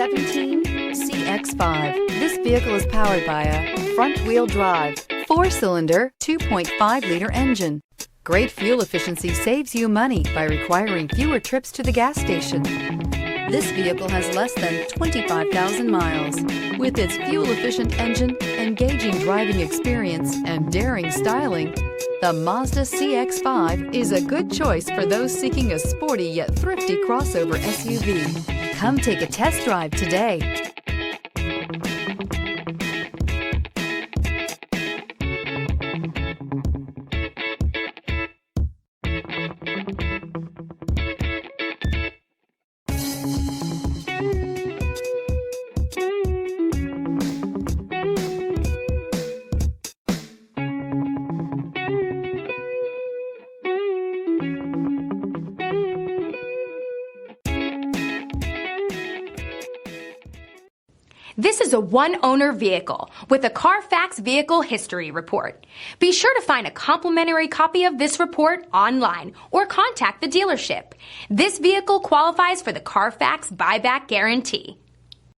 2017 CX-5. This vehicle is powered by a front-wheel drive, 4-cylinder, 2.5-liter engine. Great fuel efficiency saves you money by requiring fewer trips to the gas station. This vehicle has less than 25,000 miles. With its fuel-efficient engine, engaging driving experience, and daring styling, the Mazda CX-5 is a good choice for those seeking a sporty yet thrifty crossover SUV. Come take a test drive today. This is a one-owner vehicle with a Carfax Vehicle History Report. Be sure to find a complimentary copy of this report online or contact the dealership. This vehicle qualifies for the Carfax Buyback Guarantee.